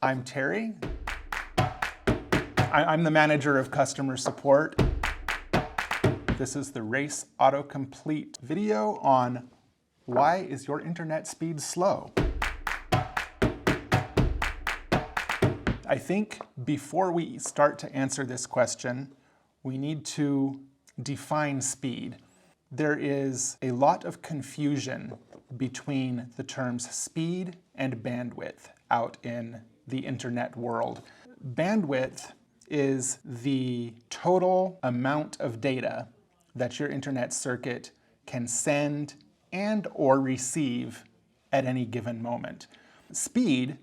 I'm Terry. I'm the manager of customer support. This is the Race Autocomplete video on why is your internet speed slow? I think before we start to answer this question, we need to define speed. There is a lot of confusion between the terms speed and bandwidth out in the internet world. Bandwidth is the total amount of data that your internet circuit can send and or receive at any given moment. Speed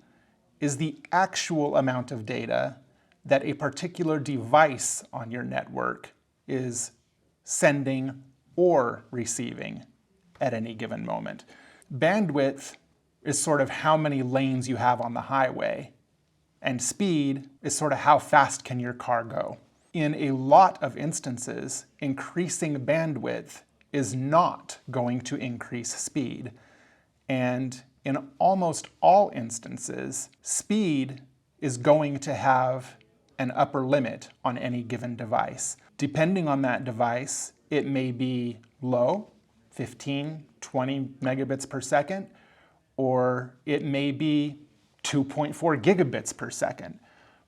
is the actual amount of data that a particular device on your network is sending or receiving at any given moment. Bandwidth is sort of how many lanes you have on the highway, and speed is sort of how fast can your car go. In a lot of instances, increasing bandwidth is not going to increase speed. And in almost all instances, speed is going to have an upper limit on any given device. Depending on that device, it may be low, 15, 20 megabits per second, or it may be 2.4 gigabits per second.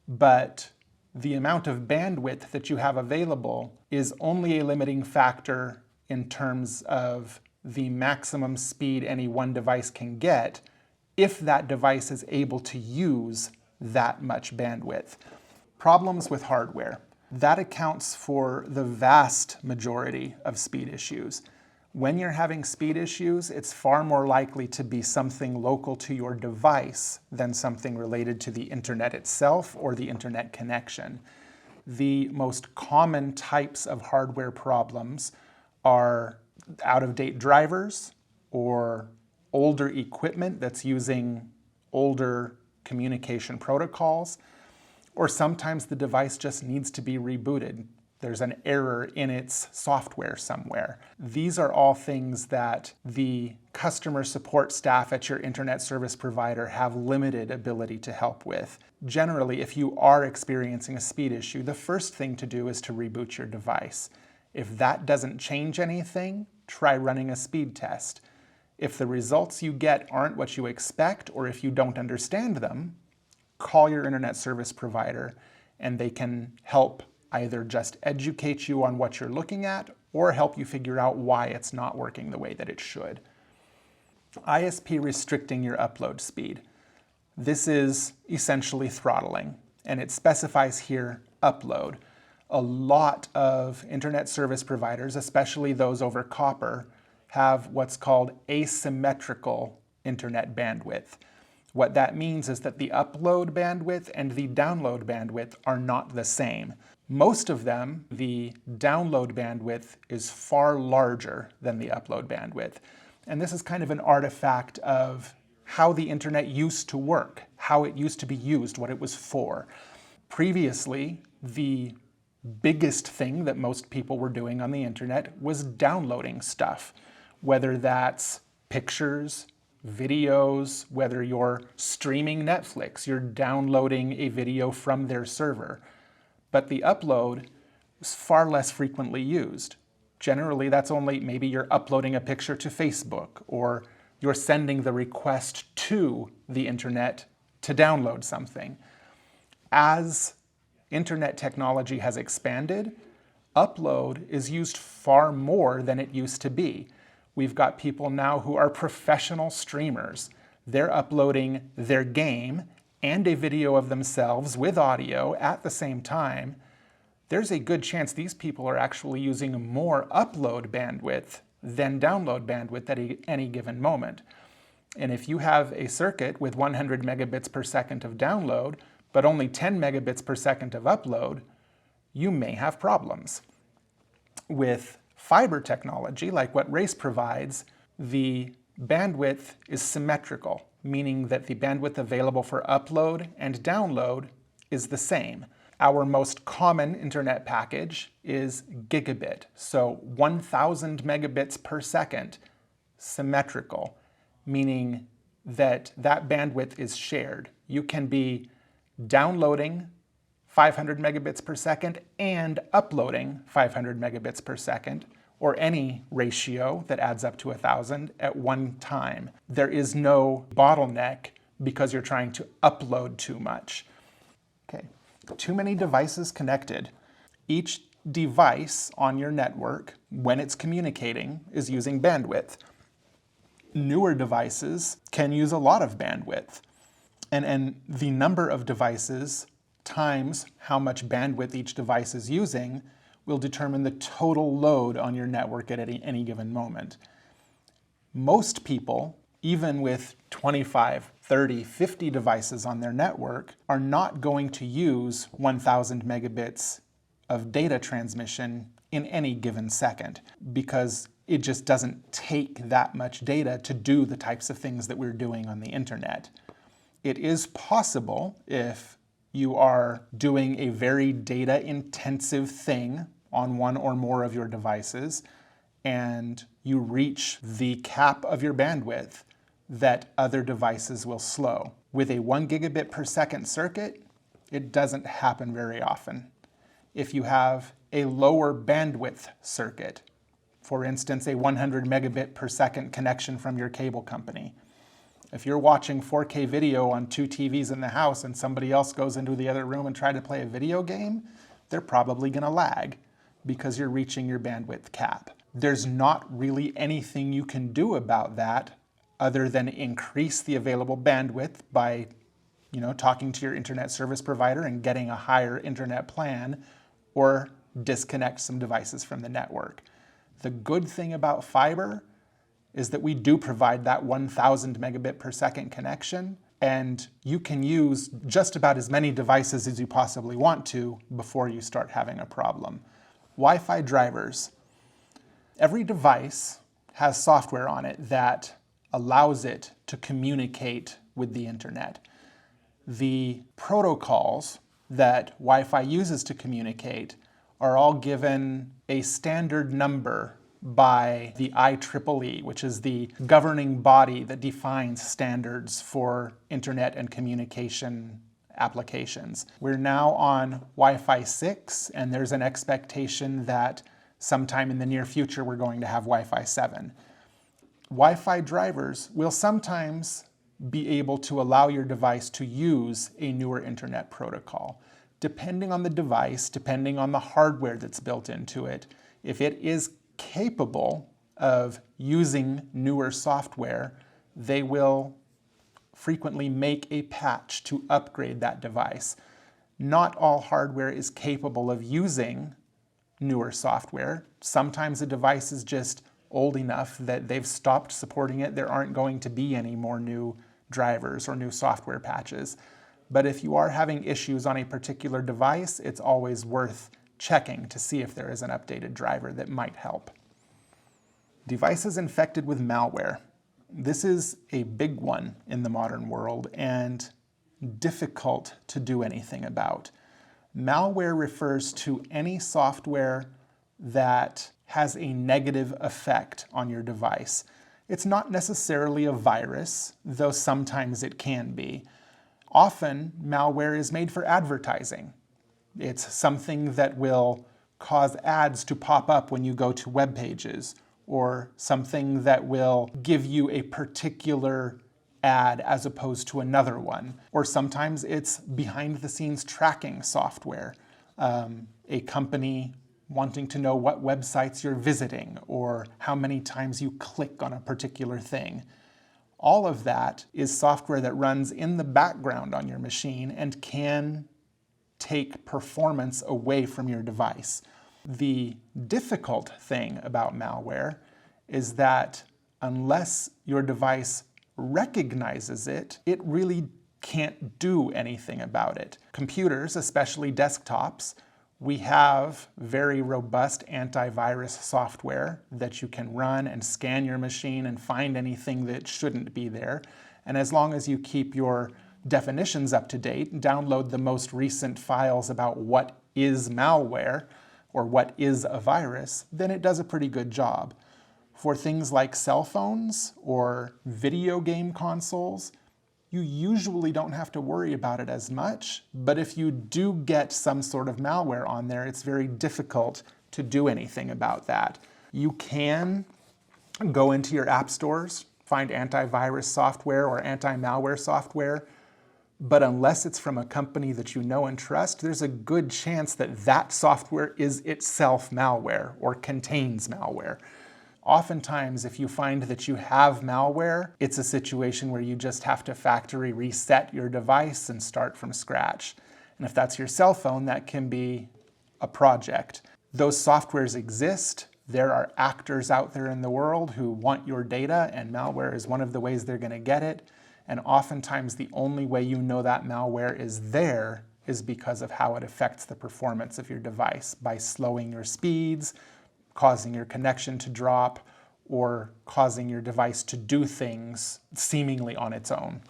But the amount of bandwidth that you have available is only a limiting factor in terms of the maximum speed any one device can get if that device is able to use that much bandwidth. Problems with hardware. That accounts for the vast majority of speed issues. When you're having speed issues, it's far more likely to be something local to your device than something related to the internet itself or the internet connection. The most common types of hardware problems are out-of-date drivers or older equipment that's using older communication protocols, or sometimes the device just needs to be rebooted. There's an error in its software somewhere. These are all things that the customer support staff at your internet service provider have limited ability to help with. Generally, if you are experiencing a speed issue, the first thing to do is to reboot your device. If that doesn't change anything, try running a speed test. If the results you get aren't what you expect, or if you don't understand them, call your internet service provider and they can help either just educate you on what you're looking at or help you figure out why it's not working the way that it should. ISP restricting your upload speed. This is essentially throttling, and it specifies here upload. A lot of internet service providers, especially those over copper, have what's called asymmetrical internet bandwidth. What that means is that the upload bandwidth and the download bandwidth are not the same. Most of them, the download bandwidth is far larger than the upload bandwidth. And this is kind of an artifact of how the internet used to work, how it used to be used, what it was for. Previously, the biggest thing that most people were doing on the internet was downloading stuff, whether that's pictures, videos, whether you're streaming Netflix, you're downloading a video from their server. But the upload is far less frequently used. Generally, that's only maybe you're uploading a picture to Facebook, or you're sending the request to the internet to download something. As internet technology has expanded, upload is used far more than it used to be. We've got people now who are professional streamers. They're uploading their game and a video of themselves with audio at the same time. There's a good chance these people are actually using more upload bandwidth than download bandwidth at any given moment. And if you have a circuit with 100 megabits per second of download, but only 10 megabits per second of upload, you may have problems. With fiber technology, like what Race provides, the bandwidth is symmetrical, meaning that the bandwidth available for upload and download is the same. Our most common internet package is gigabit, so 1,000 megabits per second, symmetrical, meaning that that bandwidth is shared. You can be downloading 500 megabits per second and uploading 500 megabits per second, or any ratio that adds up to 1,000 at one time. There is no bottleneck because you're trying to upload too much. Okay, too many devices connected. Each device on your network, when it's communicating, is using bandwidth. Newer devices can use a lot of bandwidth. And the number of devices times how much bandwidth each device is using will determine the total load on your network at any given moment. Most people, even with 25, 30, 50 devices on their network, are not going to use 1,000 megabits of data transmission in any given second, because it just doesn't take that much data to do the types of things that we're doing on the internet. It is possible, if you are doing a very data-intensive thing on one or more of your devices, and you reach the cap of your bandwidth, that other devices will slow. With a 1 gigabit per second circuit, it doesn't happen very often. If you have a lower bandwidth circuit, for instance, a 100 megabit per second connection from your cable company, if you're watching 4K video on 2 TVs in the house and somebody else goes into the other room and try to play a video game, they're probably going to lag because you're reaching your bandwidth cap. There's not really anything you can do about that other than increase the available bandwidth by, talking to your internet service provider and getting a higher internet plan, or disconnect some devices from the network. The good thing about fiber is that we do provide that 1,000 megabit per second connection, and you can use just about as many devices as you possibly want to before you start having a problem. Wi-Fi drivers. Every device has software on it that allows it to communicate with the internet. The protocols that Wi-Fi uses to communicate are all given a standard number by the IEEE, which is the governing body that defines standards for internet and communication applications. We're now on Wi-Fi 6, and there's an expectation that sometime in the near future we're going to have Wi-Fi 7. Wi-Fi drivers will sometimes be able to allow your device to use a newer internet protocol. Depending on the device, depending on the hardware that's built into it, if it is capable of using newer software, they will frequently make a patch to upgrade that device. Not all hardware is capable of using newer software. Sometimes a device is just old enough that they've stopped supporting it. There aren't going to be any more new drivers or new software patches. But if you are having issues on a particular device, it's always worth checking to see if there is an updated driver that might help. Devices infected with malware. This is a big one in the modern world and difficult to do anything about. Malware refers to any software that has a negative effect on your device. It's not necessarily a virus, though sometimes it can be. Often, malware is made for advertising. It's something that will cause ads to pop up when you go to web pages, or something that will give you a particular ad as opposed to another one. Or sometimes it's behind-the-scenes tracking software. A company wanting to know what websites you're visiting or how many times you click on a particular thing. All of that is software that runs in the background on your machine and can take performance away from your device. The difficult thing about malware is that unless your device recognizes it, it really can't do anything about it. Computers, especially desktops, we have very robust antivirus software that you can run and scan your machine and find anything that shouldn't be there. And as long as you keep your definitions up to date, download the most recent files about what is malware or what is a virus, then it does a pretty good job. For things like cell phones or video game consoles, you usually don't have to worry about it as much, but if you do get some sort of malware on there, it's very difficult to do anything about that. You can go into your app stores, find antivirus software or anti-malware software, but unless it's from a company that you know and trust, there's a good chance that that software is itself malware or contains malware. Oftentimes, if you find that you have malware, it's a situation where you just have to factory reset your device and start from scratch. And if that's your cell phone, that can be a project. Those softwares exist. There are actors out there in the world who want your data, and malware is one of the ways they're going to get it. And oftentimes the only way you know that malware is there is because of how it affects the performance of your device, by slowing your speeds, causing your connection to drop, or causing your device to do things seemingly on its own.